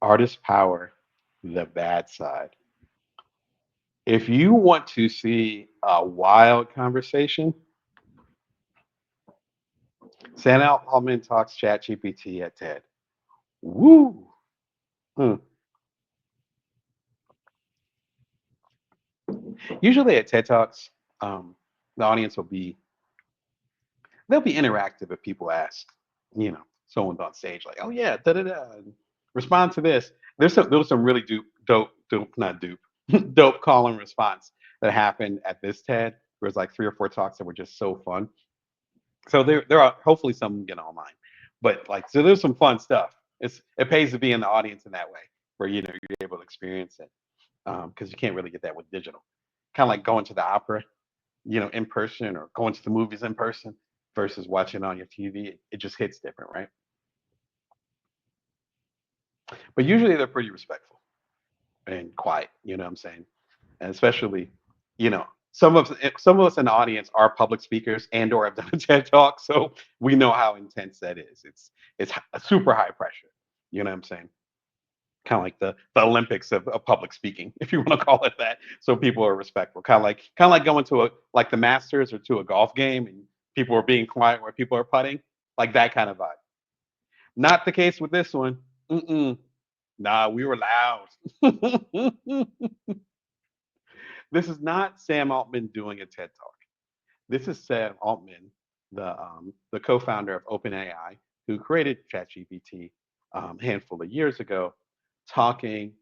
Artist power, the bad side. If you want to see a wild conversation, Sam Altman talks ChatGPT at TED. Woo! Hmm. Usually at TED Talks, um, the audience will be they'll be interactive if people ask. Someone's on stage like, "Oh yeah, da da da," respond to this. There was some really dope, not dupe, dope call and response that happened at this TED. There was like 3 or 4 talks that were just so fun. So there are hopefully some get online, but like so there's some fun stuff. It pays to be in the audience in that way where you're able to experience it because you can't really get that with digital. Kind of like going to the opera, in person or going to the movies in person versus watching on your TV. It just hits different, right? But usually they're pretty respectful and quiet. You know what I'm saying? And especially, you know, some of us in the audience are public speakers and/or have done a TED talk, so we know how intense that is. It's super high pressure. You know what I'm saying? Kind of like the Olympics of public speaking, if you want to call it that. So people are respectful. Kind of like going to a like the Masters or to a golf game and people are being quiet where people are putting, like that kind of vibe. Not the case with this one. Mm-mm. Nah, we were loud. This is not Sam Altman doing a TED talk. This is Sam Altman, the co-founder of OpenAI, who created ChatGPT a handful of years ago, talking,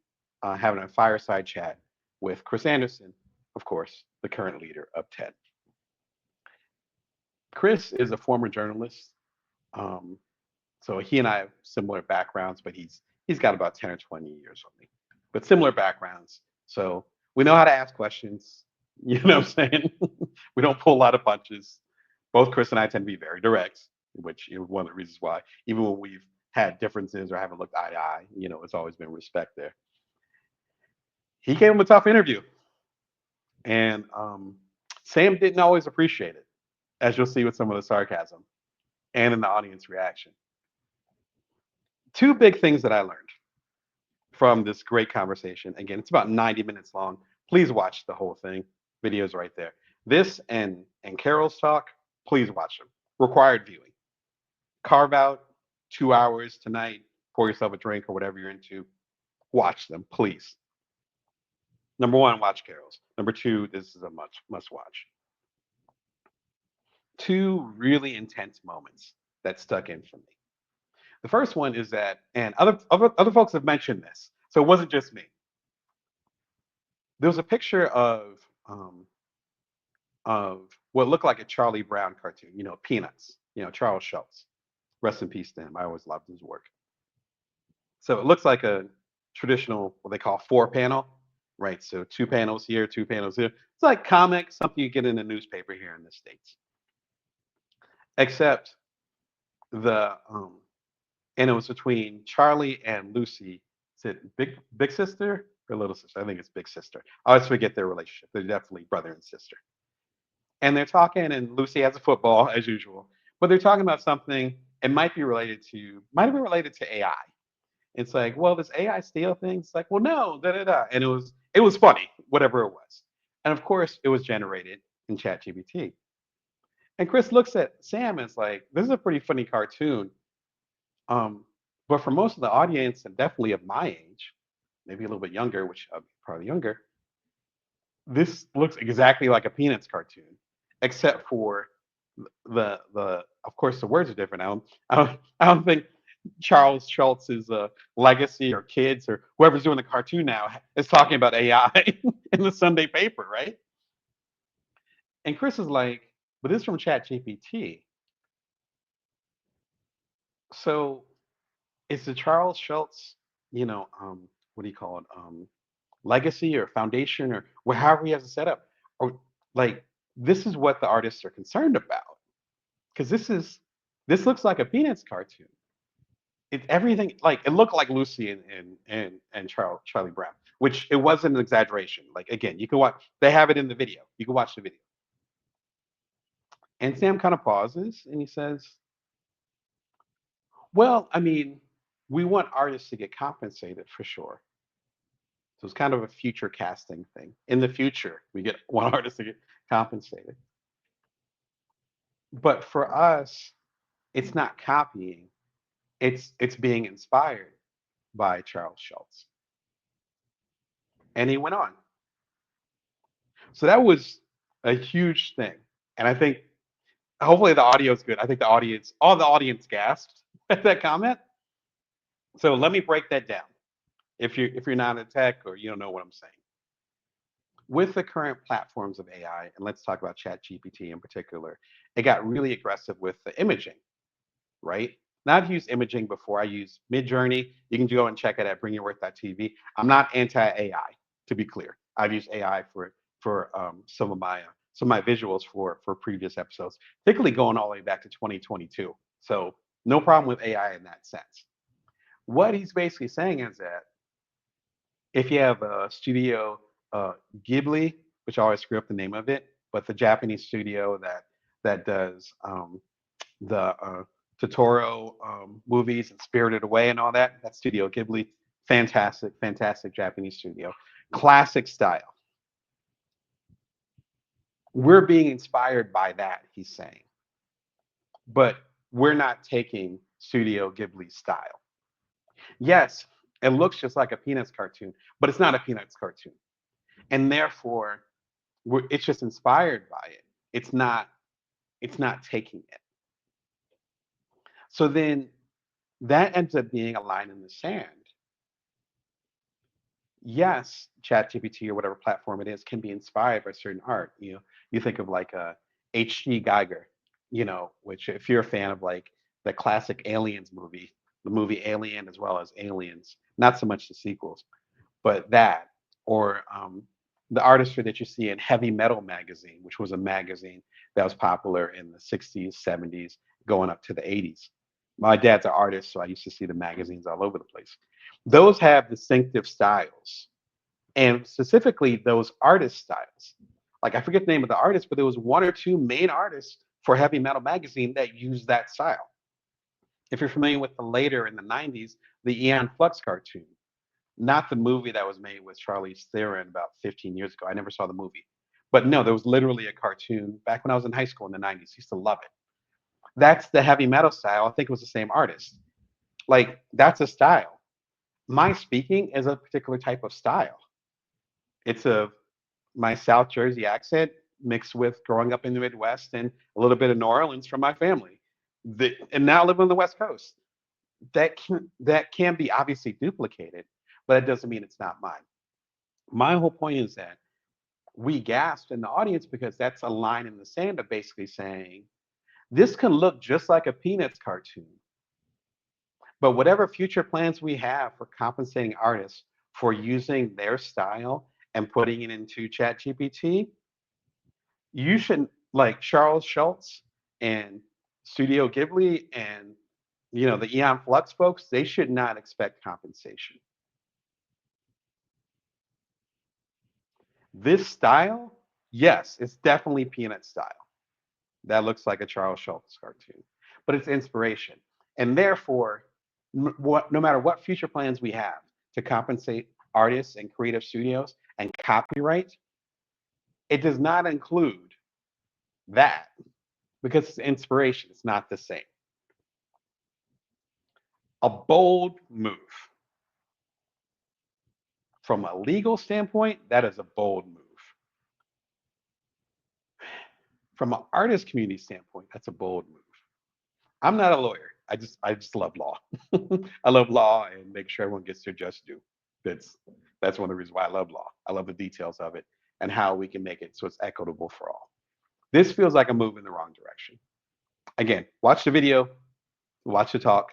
having a fireside chat with Chris Anderson, of course, the current leader of TED. Chris is a former journalist, um, so he and I have similar backgrounds, but he's got about 10 or 20 years on me, but similar backgrounds. So we know how to ask questions. You know what I'm saying? We don't pull a lot of punches. Both Chris and I tend to be very direct, which is one of the reasons why, even when we've had differences or haven't looked eye to eye, it's always been respect there. He gave him a tough interview, and Sam didn't always appreciate it, as you'll see with some of the sarcasm and in the audience reaction. Two big things that I learned from this great conversation. Again, it's about 90 minutes long. Please watch the whole thing. Videos right there. This and Carol's talk, please watch them. Required viewing. Carve out 2 hours tonight, pour yourself a drink or whatever you're into. Watch them, please. Number one, watch Carol's. Number two, this is a must watch. Two really intense moments that stuck in for me. The first one is that, and other folks have mentioned this, so it wasn't just me. There was a picture of what looked like a Charlie Brown cartoon, Peanuts, Charles Schultz. Rest in peace to him. I always loved his work. So it looks like a traditional, what they call 4 panel, right? So 2 panels here, 2 panels here. It's like comic, something you get in a newspaper here in the States. Except the and it was between Charlie and Lucy. Is it big sister or little sister? I think it's big sister. I always forget their relationship. They're definitely brother and sister. And they're talking, and Lucy has a football as usual, but they're talking about something. It might be related to AI. It's like, well, does AI steal things? It's like, well, no, da da da. And it was funny, whatever it was. And of course, it was generated in ChatGPT. And Chris looks at Sam and is like, this is a pretty funny cartoon. Um, but for most of the audience, and definitely of my age, maybe a little bit younger, which I'm probably younger, this looks exactly like a Peanuts cartoon, except for the of course the words are different. I don't think Charles Schultz's legacy or kids or whoever's doing the cartoon now is talking about AI in the Sunday paper, right? And Chris is like, but this is from ChatGPT. So is the Charles Schultz, what do you call it? Legacy or foundation or however he has it set up, or like this is what the artists are concerned about because this looks like a Peanuts cartoon. It's everything like it looked like Lucy and Charlie Brown, which it wasn't an exaggeration. Like again, you can watch. They have it in the video. You can watch the video. And Sam kind of pauses and he says, "Well, I mean." we want artists to get compensated for sure. So it's kind of a future casting thing. In the future, we get one artist to get compensated. But for us, it's not copying. It's being inspired by Charles Schultz. And he went on. So that was a huge thing. And I think hopefully the audio is good. I think all the audience gasped at that comment. So let me break that down. If you're not in tech or you don't know what I'm saying. With the current platforms of AI, and let's talk about ChatGPT in particular, it got really aggressive with the imaging, right? Now I've used imaging before. I use Midjourney. You can go and check it at bringyourworth.tv. I'm not anti-AI, to be clear. I've used AI for some of my visuals for previous episodes, particularly going all the way back to 2022. So no problem with AI in that sense. What he's basically saying is that if you have a studio, uh, Ghibli, which I always screw up the name of it, but the Japanese studio that does the Totoro movies and Spirited Away and all that. That Studio Ghibli, fantastic, fantastic Japanese studio, classic style. We're being inspired by that, he's saying, but we're not taking Studio Ghibli style. Yes, it looks just like a Peanuts cartoon, but it's not a Peanuts cartoon, and therefore it's just inspired by it. It's not. It's not taking it. So then that ends up being a line in the sand. Yes, ChatGPT or whatever platform it is can be inspired by certain art. You think of like a H.G. Geiger, which if you're a fan of like the classic Aliens movie, the movie Alien as well as Aliens, not so much the sequels, but that, or the artistry that you see in Heavy Metal magazine, which was a magazine that was popular in the 60s, 70s, going up to the 80s. My dad's an artist, so I used to see the magazines all over the place. Those have distinctive styles, and specifically those artist styles. Like I forget the name of the artist, but there was one or two main artists for Heavy Metal magazine that used that style. If you're familiar with the later in the 90s, the Eon Flux cartoon, not the movie that was made with Charlize Theron about 15 years ago. I never saw the movie. But no, there was literally a cartoon back when I was in high school in the 90s. I used to love it. That's the heavy metal style. I think it was the same artist. Like, that's a style. My speaking is a particular type of style. It's my South Jersey accent mixed with growing up in the Midwest and a little bit of New Orleans from my family. And now I live on the West Coast. That can be obviously duplicated, but it doesn't mean it's not mine. My whole point is that we gasped in the audience because that's a line in the sand of basically saying this can look just like a Peanuts cartoon, but whatever future plans we have for compensating artists for using their style and putting it into ChatGPT, you should, like Charles Schultz and Studio Ghibli and the Eon Flux folks, they should not expect compensation. This style, yes, it's definitely Peanut style. That looks like a Charles Schultz cartoon, but it's inspiration. And therefore, no matter what future plans we have to compensate artists and creative studios and copyright, it does not include that because it's inspiration. It's not the same. A bold move. From a legal standpoint, that is a bold move. From an artist community standpoint, that's a bold move. I'm not a lawyer. I just love law. I love law and make sure everyone gets their just due. That's that's one of the reasons why I love law. I love the details of it and how we can make it so it's equitable for all. This feels like a move in the wrong direction. Again, watch the video, watch the talk.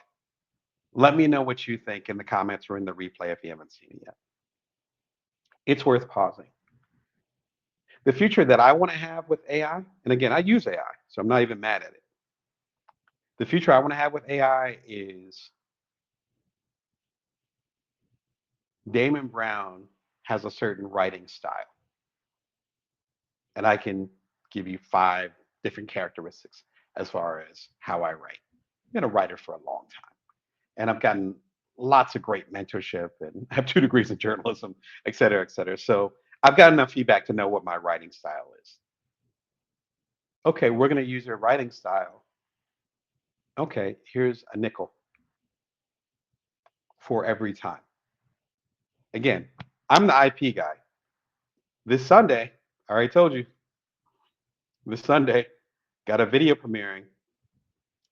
Let me know what you think in the comments or in the replay if you haven't seen it yet. It's worth pausing. The future that I want to have with AI, and again, I use AI, so I'm not even mad at it. The future I want to have with AI is Damon Brown has a certain writing style, and I can give you 5 different characteristics as far as how I write. I've been a writer for a long time, and I've gotten lots of great mentorship and have 2 degrees in journalism, et cetera, et cetera. So I've got enough feedback to know what my writing style is. Okay, we're going to use your writing style. Okay, here's a nickel for every time. Again, I'm the IP guy. This Sunday, I already told you, this Sunday, got a video premiering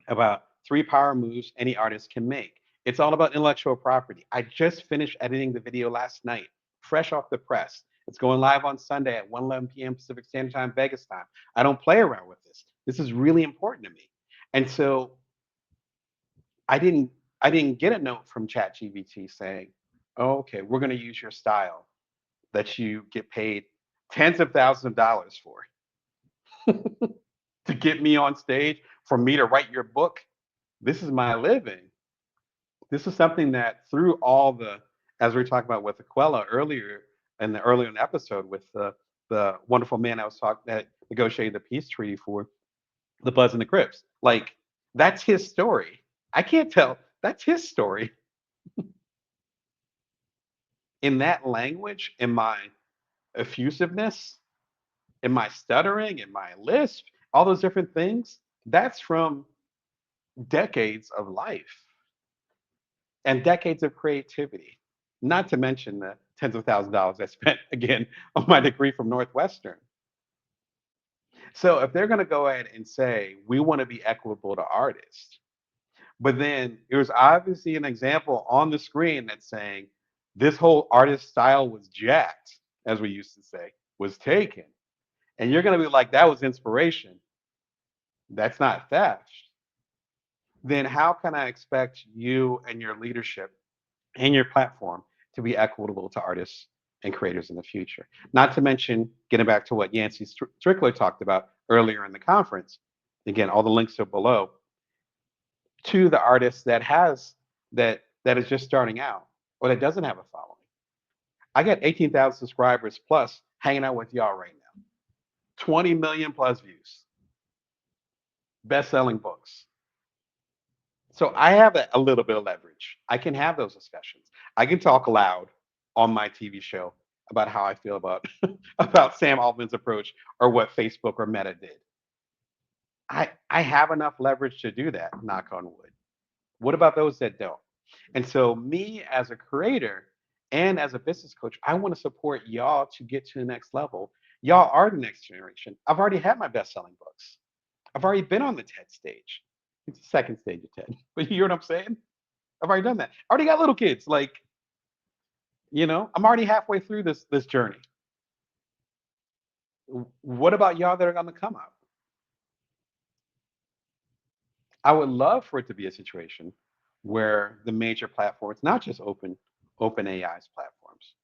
about 3 power moves any artist can make. It's all about intellectual property. I just finished editing the video last night, fresh off the press. It's going live on Sunday at 1:11 p.m. Pacific Standard Time, Vegas time. I don't play around with this. This is really important to me. And so I didn't I didn't get a note from ChatGPT saying, oh, okay, we're going to use your style that you get paid tens of thousands of dollars for to get me on stage, for me to write your book. This is my living. This is something that through all the, as we were talking about with Aquella earlier in the episode with the wonderful man I was talking that negotiated the peace treaty for the Bloods and the Crips. Like that's his story. I can't tell. That's his story in that language, in my effusiveness, in my stuttering, in my lisp, all those different things. That's from decades of life and decades of creativity, not to mention the tens of thousands of dollars I spent again on my degree from Northwestern. So if they're going to go ahead and say we want to be equitable to artists, but then there's obviously an example on the screen that's saying this whole artist style was jacked, as we used to say, was taken, and you're going to be like that was inspiration. That's not theft. Then how can I expect you and your leadership and your platform to be equitable to artists and creators in the future? Not to mention, getting back to what Yancey Strickler talked about earlier in the conference, again, all the links are below, to the artist that is just starting out or that doesn't have a following. I got 18,000 subscribers plus hanging out with y'all right now. 20 million plus views. Best-selling books. So I have a little bit of leverage. I can have those discussions. I can talk loud on my TV show about how I feel about about Sam Altman's approach or what Facebook or Meta did. I have enough leverage to do that, knock on wood. What about those that don't? And so me as a creator and as a business coach, I want to support y'all to get to the next level. Y'all are the next generation. I've already had my best-selling books. I've already been on the TED stage. It's the second stage of TED. But you hear what I'm saying? I've already done that. I already got little kids. Like, I'm already halfway through this journey. What about y'all that are on the come up? I would love for it to be a situation where the major platforms, not just open AI's platforms,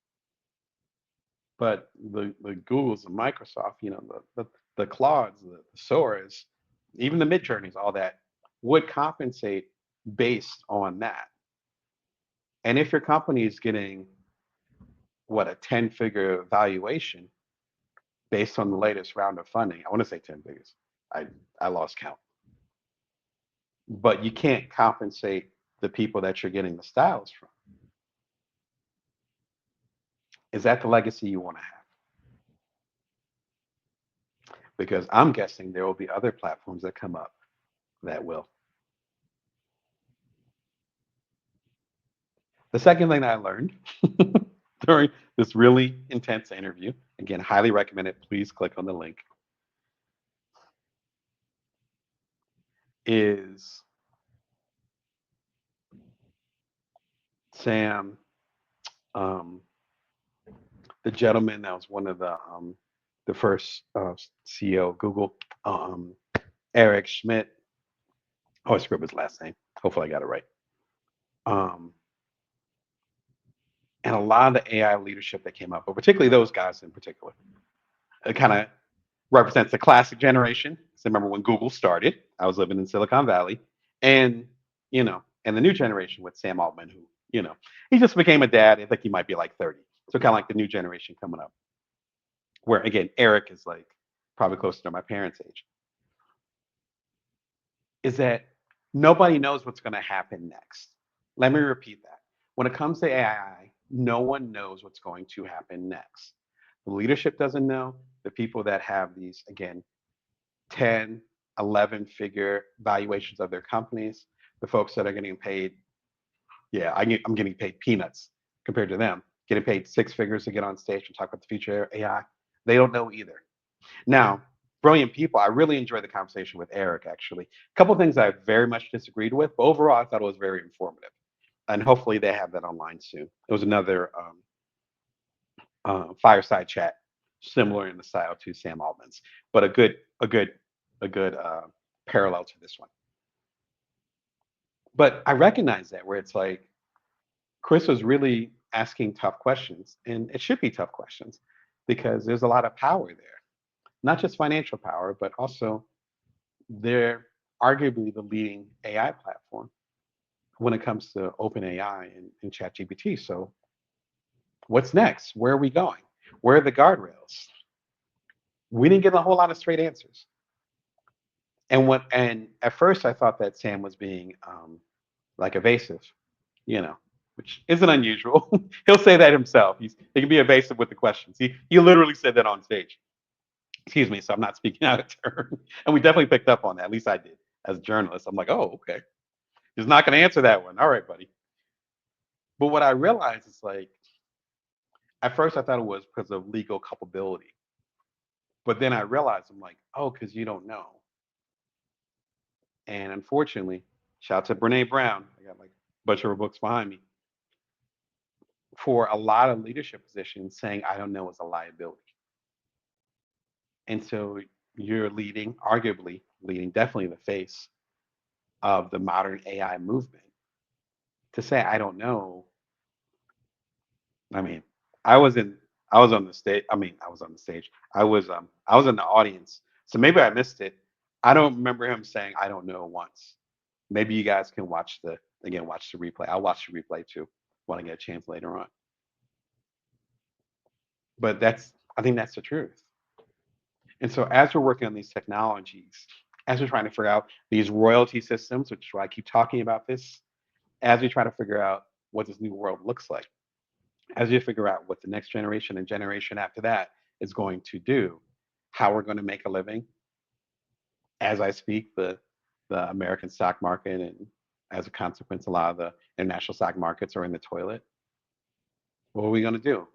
but the Googles, the Microsoft, the Claudes, the Soras, even the Midjourneys, all that would compensate based on that. And if your company is getting what, a 10-figure valuation based on the latest round of funding, I want to say 10 figures. I lost count. But you can't compensate the people that you're getting the styles from. Is that the legacy you want to have? Because I'm guessing there will be other platforms that come up that will. The second thing that I learned during this really intense interview, again, highly recommend it. Please click on the link, is Sam, um, the gentleman that was one of the first CEO of Google, um, Eric Schmidt. Oh, I screwed up his last name. Hopefully, I got it right. Um, and a lot of the AI leadership that came up, but particularly those guys in particular, it kind of represents the classic generation. So remember when Google started, I was living in Silicon Valley, and and the new generation with Sam Altman, who he just became a dad. I think he might be like 30, so kind of like the new generation coming up. Where again, Eric is like probably closer to my parents' age. Is that nobody knows what's going to happen next. Let me repeat that. When it comes to AI, no one knows what's going to happen next. The leadership doesn't know. The people that have these, again, 10, 11 figure valuations of their companies, the folks that are getting paid, yeah, I'm getting paid peanuts compared to them, getting paid six figures to get on stage and talk about the future of AI. They don't know either. Now, brilliant people. I really enjoyed the conversation with Eric, actually. A couple of things I very much disagreed with, but overall, I thought it was very informative. And hopefully they have that online soon. It was another fireside chat, similar in the style to Sam Altman's, but a good parallel to this one. But I recognize that where it's like Chris was really asking tough questions, and it should be tough questions because there's a lot of power there, not just financial power, but also they're arguably the leading AI platform when it comes to OpenAI and ChatGPT. So what's next? Where are we going? Where are the guardrails? We didn't get a whole lot of straight answers. And at first I thought that Sam was being like evasive, you know, which isn't unusual. He'll say that himself. He can be evasive with the questions. He literally said that on stage. Excuse me, so I'm not speaking out of turn. And we definitely picked up on that. At least I did as journalists. I'm like, oh, okay. He's not going to answer that one. All right, buddy. But what I realized is like, at first I thought it was because of legal culpability. But then I realized I'm like, oh, because you don't know. And unfortunately, shout out to Brene Brown. I got like a bunch of her books behind me. For a lot of leadership positions, saying I don't know is a liability. And so you're leading, arguably leading, definitely the face of the modern AI movement. To say I don't know, I mean, I was in I was on the stage. I mean, I was on the stage. I was in the audience. So maybe I missed it. I don't remember him saying I don't know once. Maybe you guys can watch the replay. I'll watch the replay too when I get a chance later on. But I think that's the truth. And so as we're working on these technologies, as we're trying to figure out these royalty systems, which is why I keep talking about this, as we try to figure out what this new world looks like, as we figure out what the next generation and generation after that is going to do, how we're going to make a living. As I speak, the American stock market and as a consequence, a lot of the international stock markets are in the toilet. What are we going to do?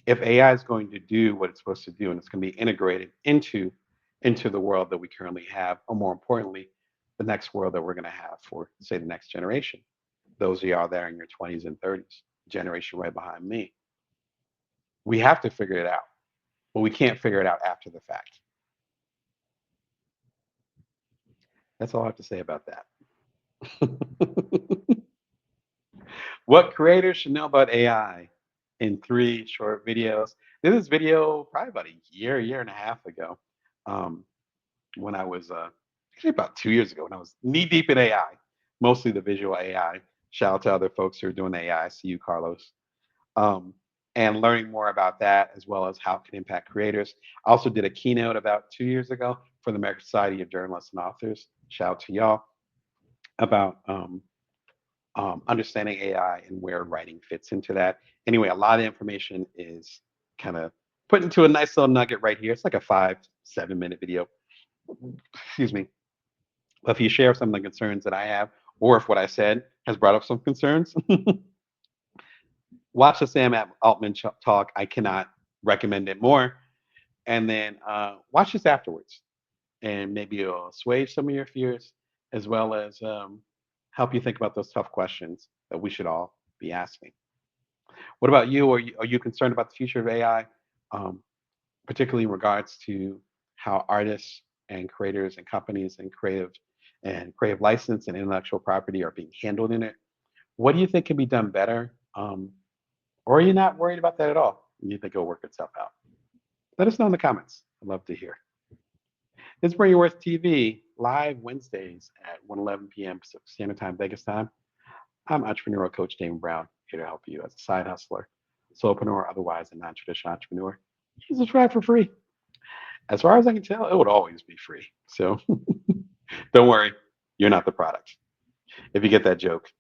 If AI is going to do what it's supposed to do and it's going to be integrated into the world that we currently have, or more importantly, the next world that we're going to have for, say, the next generation, those of y'all there in your 20s and 30s, generation right behind me, we have to figure it out, but we can't figure it out after the fact. That's all I have to say about that. What creators should know about AI in three short videos. This is video probably about a year and a half ago, um, when I was actually about 2 years ago when I was knee deep in AI, mostly the visual AI. Shout out to other folks who are doing AI. See you, Carlos. Um, and learning more about that as well as how it can impact creators. I also did a keynote about 2 years ago for the American Society of Journalists and Authors. Shout out to y'all about understanding AI and where writing fits into that. Anyway, a lot of information is kind of put into a nice little nugget right here. It's like a 5, 7 minute video. Excuse me. But if you share some of the concerns that I have, or if what I said has brought up some concerns, watch the Sam Altman talk. I cannot recommend it more. And then watch this afterwards, and maybe it'll assuage some of your fears, as well as help you think about those tough questions that we should all be asking. What about you? Are you concerned about the future of AI, um, particularly in regards to how artists and creators and companies and creative license and intellectual property are being handled in it? What do you think can be done better? Or are you not worried about that at all? You think it'll work itself out? Let us know in the comments. I'd love to hear. This is Bring Your Worth TV, live Wednesdays at 1:11 p.m. Pacific Standard Time, Vegas time. I'm entrepreneurial coach Damon Brown, here to help you as a side hustler, solopreneur, otherwise a non-traditional entrepreneur. You can subscribe for free. As far as I can tell, it would always be free. So don't worry, you're not the product. If you get that joke,